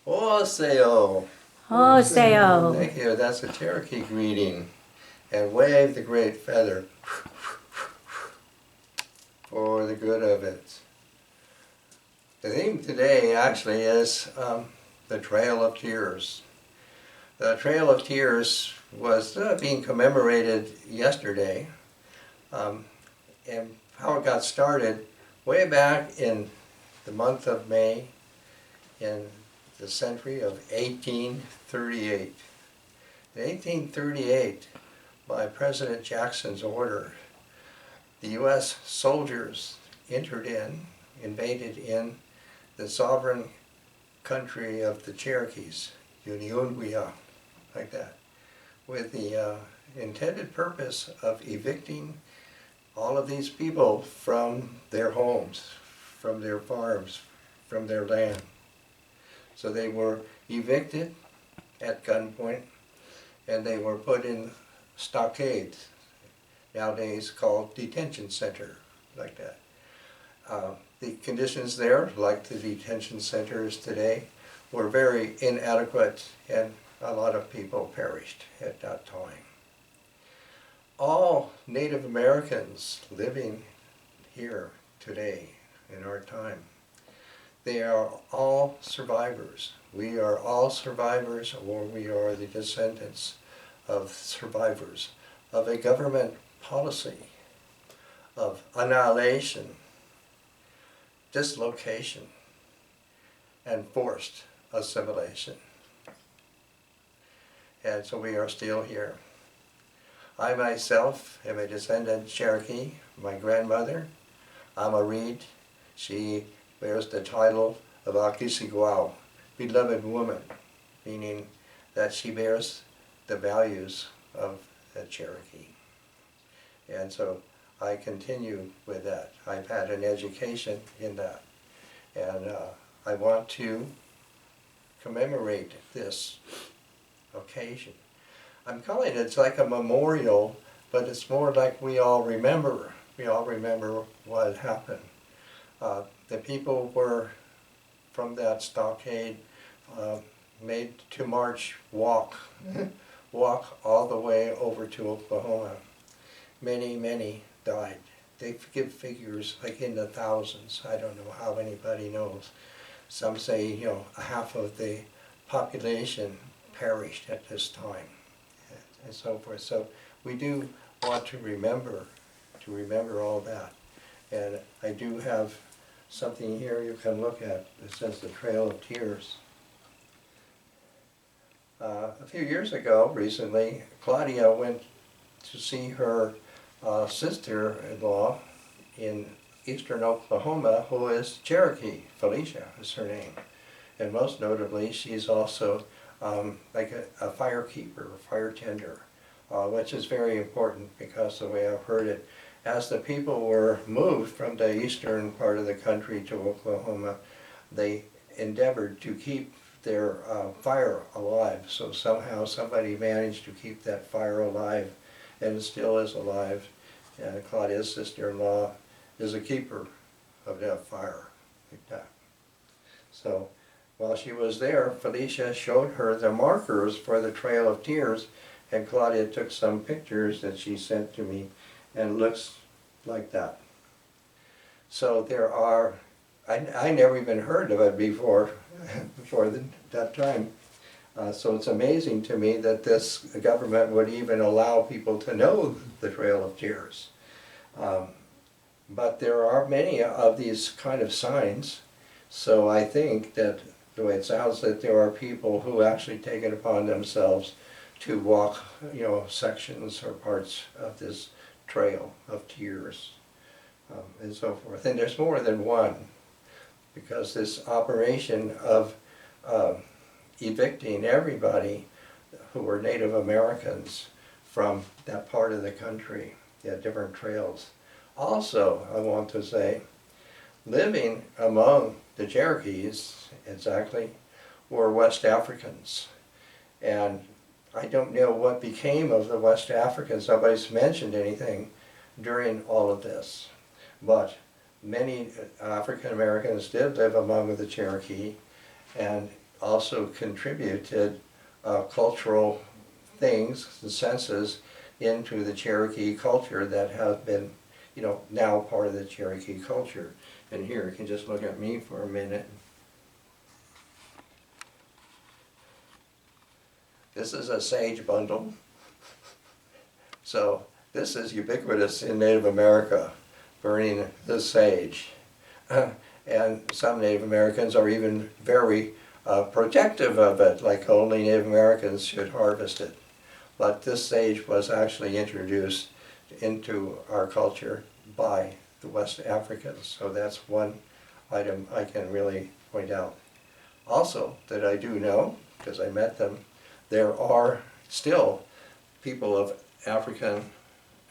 Oseo. Oseo. Thank you. That's a Cherokee greeting. And wave the great feather for the good of it. The theme today actually is the Trail of Tears. The Trail of Tears was being commemorated yesterday. And how it got started way back in the month of May in the century of 1838. In 1838, by President Jackson's order, the U.S. soldiers invaded in the sovereign country of the Cherokees, Uniunwia, like that, with the intended purpose of evicting all of these people from their homes, from their farms, from their land. So they were evicted at gunpoint, and they were put in stockades, nowadays called detention center, like that. The conditions there, like the detention centers today, were very inadequate, and a lot of people perished at that time. All Native Americans living here today in our time, they are all survivors. We are all survivors, or we are the descendants of survivors of a government policy of annihilation, dislocation, and forced assimilation. And so we are still here. I myself am a descendant Cherokee. My grandmother, Ama Reed, she bears the title of Akisigwao, beloved woman, meaning that she bears the values of the Cherokee. And so I continue with that. I've had an education in that. And I want to commemorate this occasion. I'm calling it's like a memorial, but it's more like we all remember. We all remember what happened. The people were, from that stockade, made to walk all the way over to Oklahoma. Many, many died. They give figures like in the thousands. I don't know how anybody knows. Some say, half of the population perished at this time, and so forth. So we do want to remember all that. And I do have something here you can look at that says the Trail of Tears. A few years ago, recently, Claudia went to see her sister-in-law in eastern Oklahoma, who is Cherokee. Felicia is her name. And most notably, she's also like a firekeeper, fire tender, which is very important because the way I've heard it, as the people were moved from the eastern part of the country to Oklahoma, they endeavored to keep their fire alive. So somehow somebody managed to keep that fire alive, and it still is alive. And Claudia's sister-in-law is a keeper of that fire, like that. So while she was there, Felicia showed her the markers for the Trail of Tears, and Claudia took some pictures that she sent to me, and it looks like that. So there are, I never even heard of it before that time. So it's amazing to me that this government would even allow people to know the Trail of Tears. But there are many of these kind of signs, so I think that the way it sounds, that there are people who actually take it upon themselves to walk, sections or parts of this Trail of Tears, and so forth. And there's more than one, because this operation of evicting everybody who were Native Americans from that part of the country, different trails. Also, I want to say, living among the Cherokees, exactly, were West Africans. And I don't know what became of the West Africans. Nobody's mentioned anything during all of this. But many African Americans did live among the Cherokee, and also contributed cultural things and senses into the Cherokee culture that have been, now part of the Cherokee culture. And here, you can just look at me for a minute. This is a sage bundle. So this is ubiquitous in Native America, burning the sage. And some Native Americans are even very protective of it, like only Native Americans should harvest it. But this sage was actually introduced into our culture by the West Africans. So that's one item I can really point out. Also, that I do know, because I met them, there are still people of African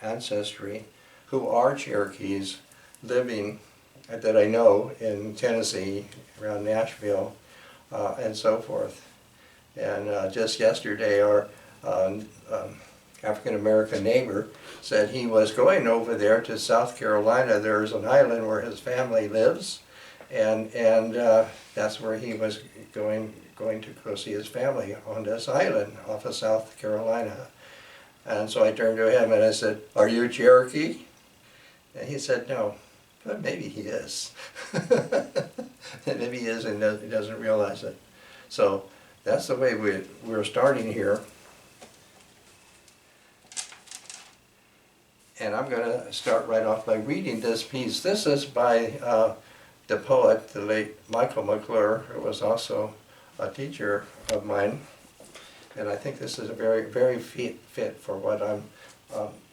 ancestry who are Cherokees living, that I know, in Tennessee, around Nashville, and so forth. And just yesterday, our African-American neighbor said he was going over there to South Carolina. There's an island where his family lives, and that's where he was going to go see his family, on this island off of South Carolina. And so I turned to him and I said, "Are you Cherokee?" And he said, "No." But maybe he is. Maybe he is and he doesn't realize it. So that's the way we're starting here. And I'm going to start right off by reading this piece. This is by the poet, the late Michael McClure, who was also a teacher of mine. And I think this is a very, very fit for what I'm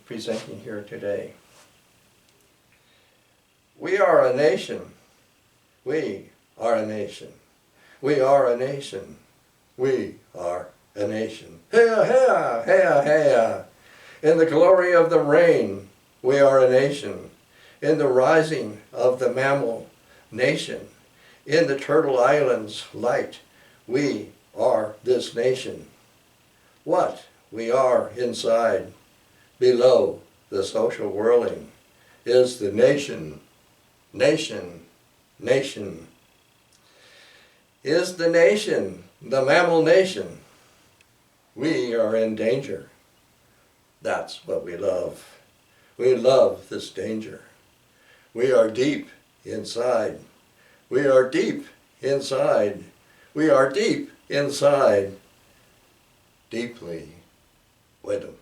presenting here today. We are a nation. We are a nation. We are a nation. We are a nation. Hey-ya, hey-ya, hey-ya, hey-ya. In the glory of the rain, we are a nation. In the rising of the mammal nation, in the Turtle Islands light, we are this nation. What we are inside, below the social whirling, is the nation, nation, nation. Is the nation, the mammal nation. We are in danger. That's what we love. We love this danger. We are deep inside. We are deep inside. We are deep inside. Deeply widow.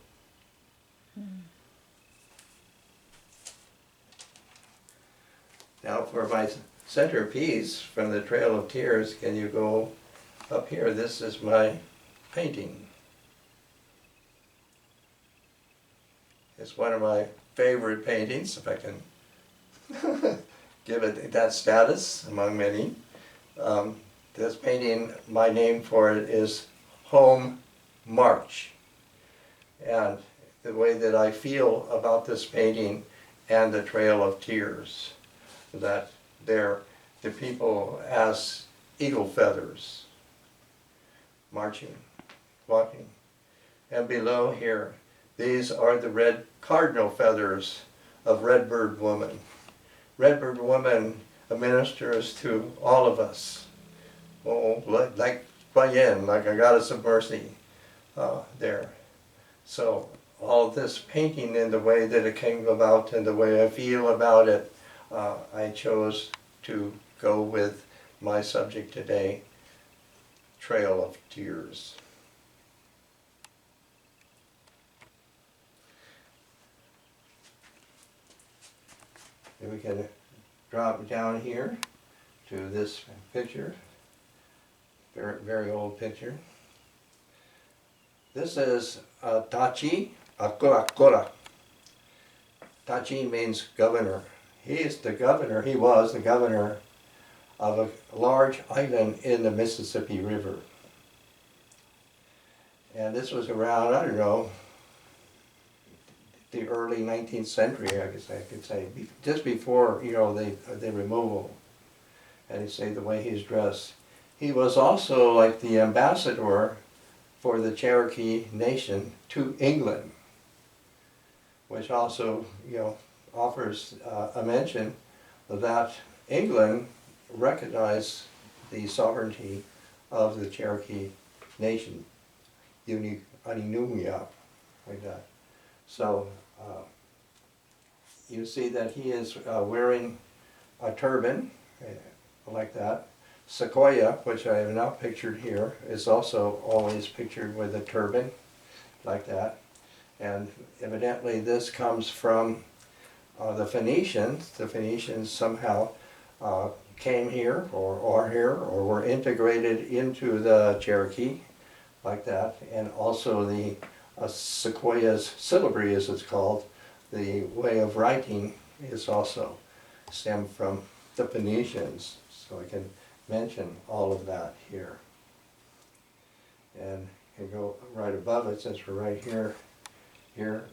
Now for my centerpiece from the Trail of Tears, can you go up here? This is my painting. It's one of my favorite paintings, if I can give it that status among many. This painting, my name for it is Home March. And the way that I feel about this painting and the Trail of Tears, that they're the people as eagle feathers, marching, walking. And below here, these are the red cardinal feathers of Redbird Woman. Redbird Woman ministers to all of us. Oh, like Bayen, like a goddess of mercy there. So all of this painting in the way that it came about and the way I feel about it, I chose to go with my subject today, Trail of Tears. And we can drop down here to this picture, very, very old picture. This is Tachi Akurakura. Tachi means governor. He is the governor, he was the governor of a large island in the Mississippi River. And this was around, I don't know, the early 19th century, I guess I could say, just before, the removal. And you say the way he's dressed. He was also like the ambassador for the Cherokee Nation to England, which also, offers a mention that England recognized the sovereignty of the Cherokee Nation, Aninuya, like that. So you see that he is wearing a turban, like that. Sequoia, which I have now pictured here, is also always pictured with a turban, like that. And evidently this comes from the Phoenicians. The Phoenicians somehow came here, or are here, or were integrated into the Cherokee, like that. And also the Sequoia's syllabary, as it's called, the way of writing is also stemmed from the Phoenicians. So I can mention all of that here. And you go right above it, since we're right here.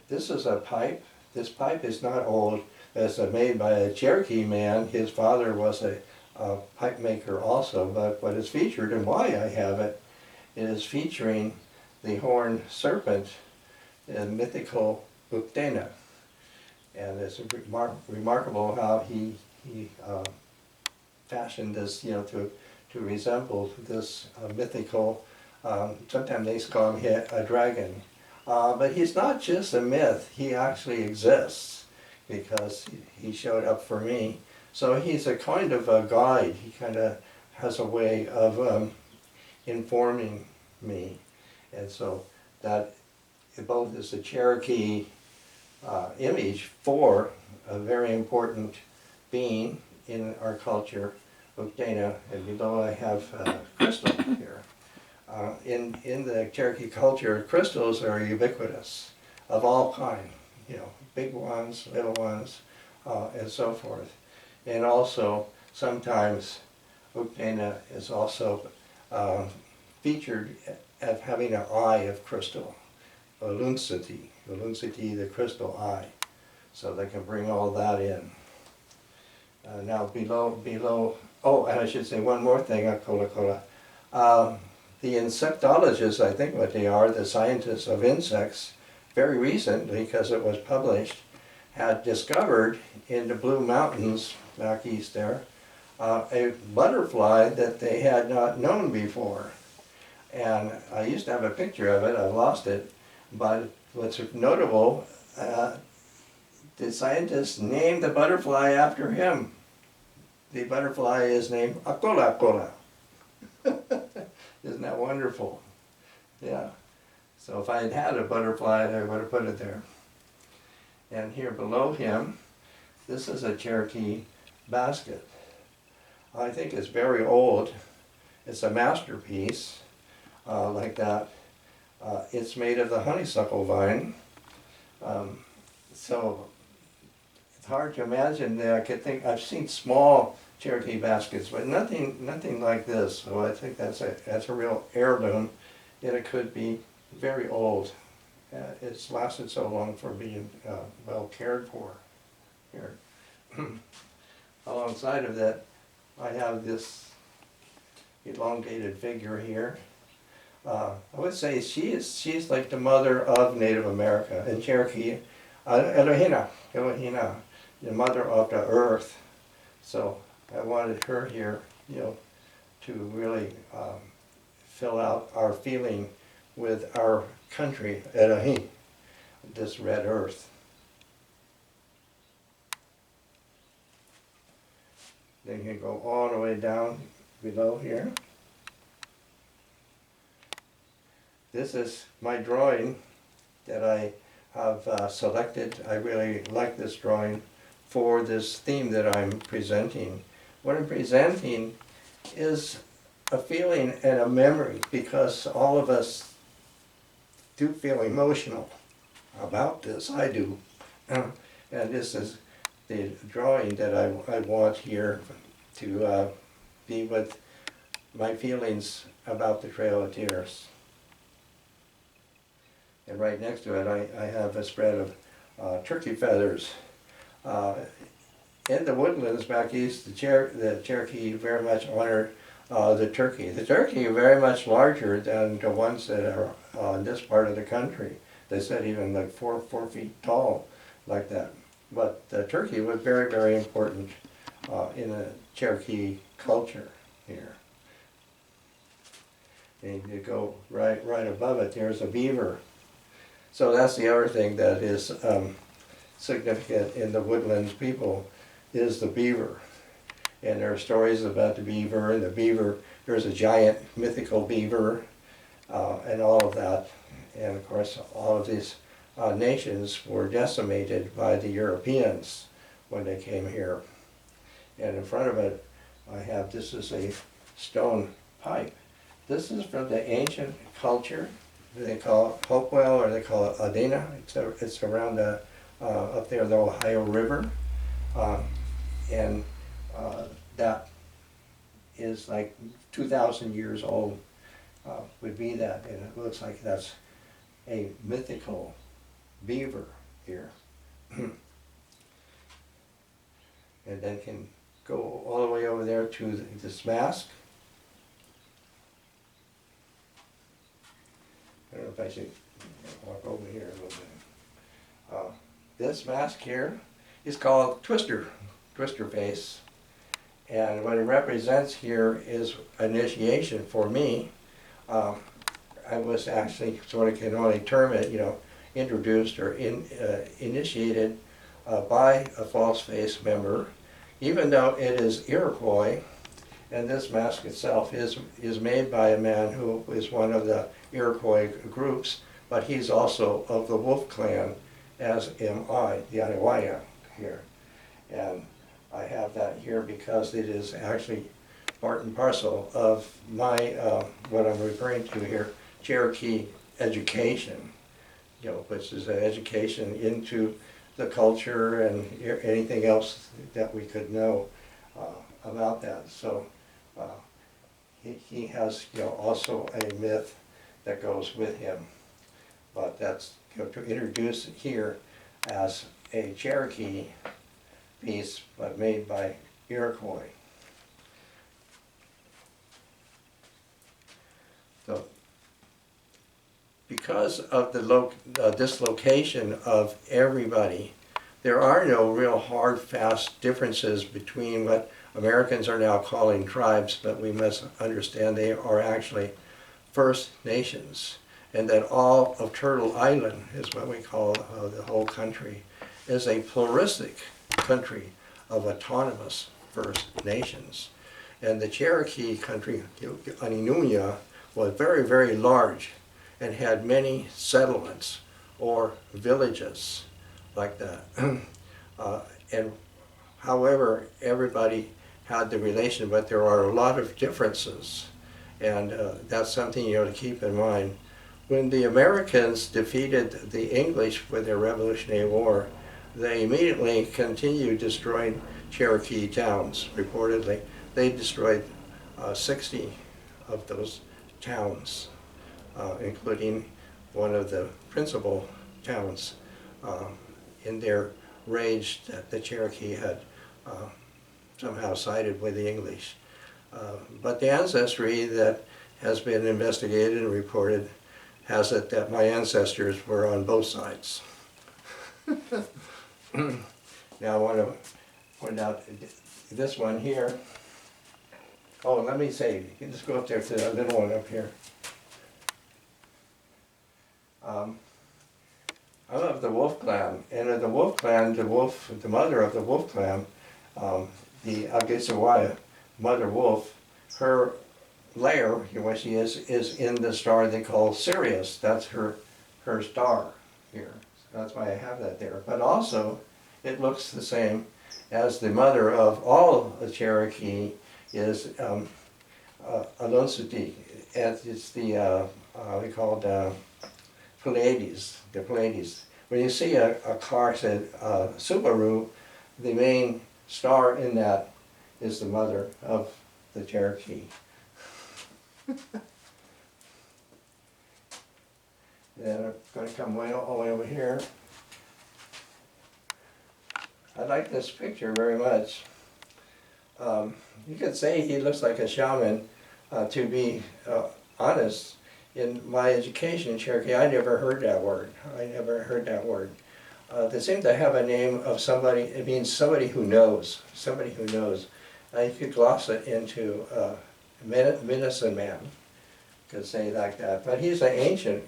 This is a pipe. This pipe is not old. It's made by a Cherokee man. His father was a pipe maker also, but what is featured and why I have it is featuring the horned serpent, the mythical Uktena. And it's remarkable how he fashioned this, to resemble this mythical, sometimes they call him a dragon. But he's not just a myth, he actually exists, because he showed up for me. So he's a kind of a guide. He kind of has a way of informing me. And so that both is a Cherokee image for a very important being in our culture, Uktena, and below I have crystal here. In the Cherokee culture, crystals are ubiquitous of all kind, big ones, little ones, and so forth. And also, sometimes Uktena is also featured as having an eye of crystal, Olunsati, the crystal eye. So they can bring all that in. Now below, oh, and I should say one more thing, the insectologists, I think what they are, the scientists of insects, very recently, because it was published, had discovered in the Blue Mountains back east there, a butterfly that they had not known before. And I used to have a picture of it, I've lost it, but what's notable, the scientists named the butterfly after him. The butterfly is named Akola. Isn't that wonderful? Yeah. So if I had had a butterfly, I would have put it there. And here below him, this is a Cherokee basket. I think it's very old. It's a masterpiece, like that. It's made of the honeysuckle vine. So it's hard to imagine that I could think, I've seen small Cherokee baskets, but nothing like this. So I think that's a real heirloom, and it could be very old. It's lasted so long for being well cared for. Here, alongside of that, I have this elongated figure here. I would say she's like the mother of Native America. In Cherokee, Elohina, the mother of the earth. So I wanted her here, to really fill out our feeling with our country, Elohim, this red earth. Then you go all the way down below here. This is my drawing that I have selected. I really like this drawing for this theme that I'm presenting. What I'm presenting is a feeling and a memory, because all of us do feel emotional about this. I do. And this is the drawing that I want here to be with my feelings about the Trail of Tears. And right next to it, I have a spread of turkey feathers. In the woodlands back east, the Cherokee very much honored the turkey. The turkey are very much larger than the ones that are in this part of the country. They said even like 4 feet tall, like that. But the turkey was very, very important in the Cherokee culture here. And you go right above it, there's a beaver. So that's the other thing that is significant in the woodlands people, is the beaver. And there are stories about the beaver, and the beaver, there's a giant mythical beaver, and all of that. And of course, all of these nations were decimated by the Europeans when they came here. And in front of it, I have, this is a stone pipe. This is from the ancient culture. They call it Hopewell, or they call it Adena. It's around the, up there, the Ohio River. And that is like 2,000 years old, would be that. And it looks like that's a mythical beaver here. And then can go all the way over there to this mask. I don't know if I should walk over here a little bit. This mask here is called Twister face. And what it represents here is initiation for me. I was actually, sort of can only term it, introduced or initiated by a false face member, even though it is Iroquois. And this mask itself is made by a man who is one of the Iroquois groups, but he's also of the Wolf clan, as am I, the Aniwaya here. And I have that here because it is actually part and parcel of my, what I'm referring to here, Cherokee education, which is an education into the culture and anything else that we could know about that. So he has, also a myth that goes with him. But that's, to introduce it here as a Cherokee piece, but made by Iroquois. So, because of the dislocation of everybody, there are no real hard, fast differences between what Americans are now calling tribes, but we must understand they are actually First Nations, and that all of Turtle Island is what we call the whole country, is a pluralistic country of autonomous First Nations. And the Cherokee country, Aninunya, was very, very large and had many settlements or villages like that. And however, everybody had the relation, but there are a lot of differences. And that's something to keep in mind. When the Americans defeated the English with their Revolutionary War, they immediately continued destroying Cherokee towns. Reportedly, they destroyed 60 of those towns, including one of the principal towns, in their rage that the Cherokee had somehow sided with the English. But the ancestry that has been investigated and reported has it that my ancestors were on both sides. Now I want to point out this one here. Oh, let me say, you can just go up there to the little one up here. I'm of the Wolf clan, and of the Wolf clan, the mother of the Wolf clan, the Agisawaya, Mother Wolf, her lair, where she is in the star they call Sirius. That's her star here. So that's why I have that there. But also, it looks the same as the mother of all the Cherokee is Alonsuti. It's the, we call it Pleiades, the Pleiades. When you see a car said Subaru, the main star in that is the mother of the Cherokee. Then I'm going to come all the way over here. I like this picture very much. You could say he looks like a shaman. To be honest, in my education in Cherokee, I never heard that word. They seem to have a name of somebody. It means somebody who knows. Somebody who knows. You could gloss it into medicine man, could say like that. But he's an ancient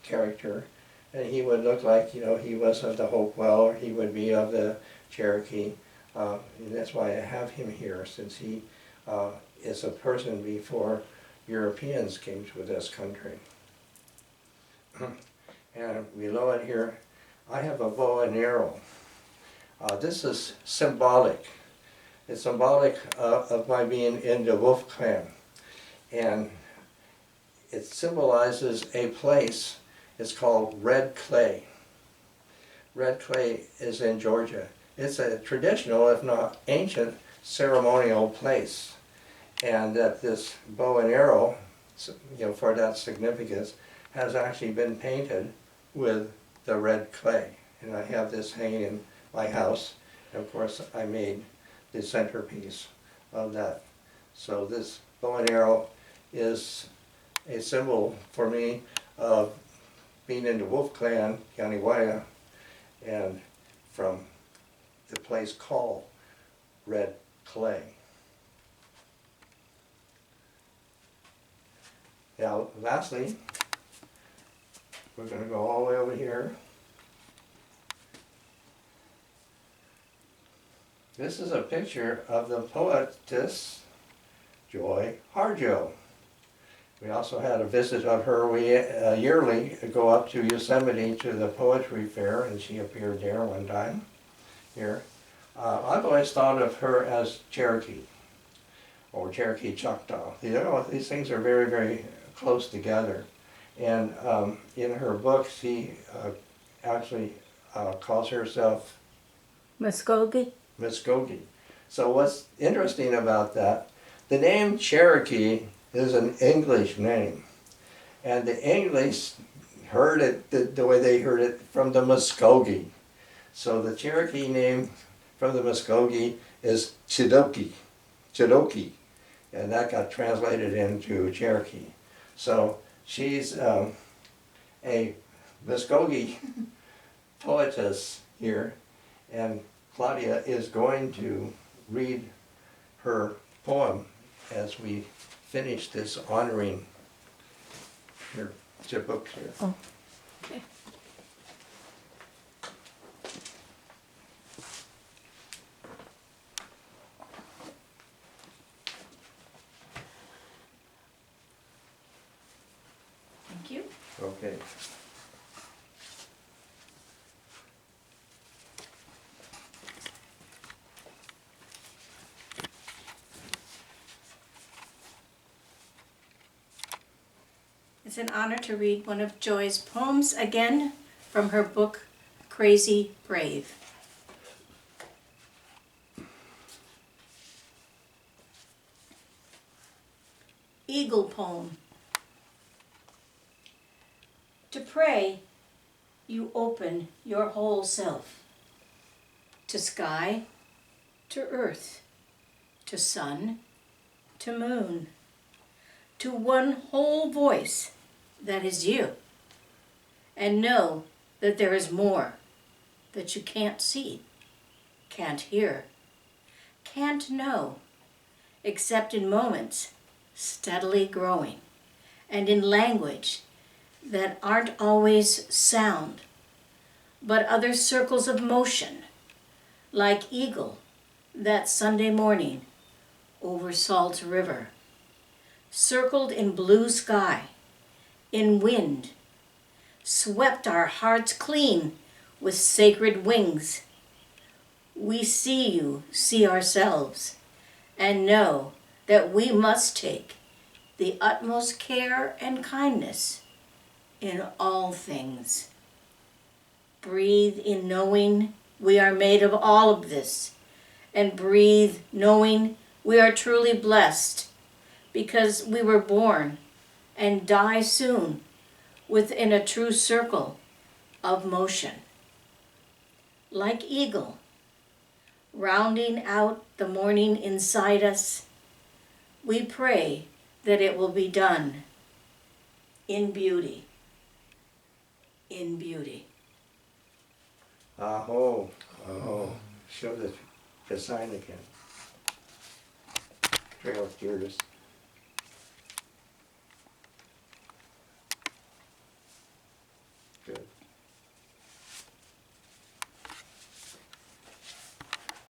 character, and he would look like, you know, he was of the Hopewell, or he would be of the Cherokee. And that's why I have him here, since he is a person before Europeans came to this country. And below it here, I have a bow and arrow. This is symbolic. It's symbolic of my being in the Wolf Clan. And it symbolizes a place. It's called Red Clay. Red Clay is in Georgia. It's a traditional, if not ancient, ceremonial place. And that this bow and arrow, you know, for that significance, has actually been painted with the red clay. And I have this hanging in my house. And of course, I made the centerpiece of that. So this bow and arrow is a symbol for me of being in the Wolf Clan, Yaniwaya, and from the place called Red Clay. Now, lastly, we're going to go all the way over here. This is a picture of the poetess Joy Harjo. We also had a visit of her. We yearly go up to Yosemite to the poetry fair, and she appeared there one time here. I've always thought of her as Cherokee, or Cherokee Choctaw. You know, these things are very, very close together. And in her book, she actually calls herself Muskogee. Muskogee. So what's interesting about that, the name Cherokee is an English name. And the English heard it the way they heard it from the Muskogee. So the Cherokee name from the Muskogee is Chidoki. And that got translated into Cherokee. So she's a Muskogee poetess here, and Claudia is going to read her poem as we finish this honoring. Here, it's your book here. Oh, okay. Thank you. Okay. It's an honor to read one of Joy's poems again from her book, Crazy Brave. Eagle Poem. To pray, you open your whole self. To sky, to earth, to sun, to moon. To one whole voice that is you. And know that there is more that you can't see, can't hear, can't know, except in moments steadily growing, and in language that aren't always sound, but other circles of motion, like eagle that Sunday morning over Salt River, circled in blue sky, in wind, swept our hearts clean with sacred wings. We see you see ourselves, and know that we must take the utmost care and kindness in all things. Breathe in knowing we are made of all of this, and breathe knowing we are truly blessed because we were born and die soon within a true circle of motion. Like eagle, rounding out the morning inside us, we pray that it will be done in beauty. In beauty. Aho, aho. Show the sign again. Trail of Tears. good.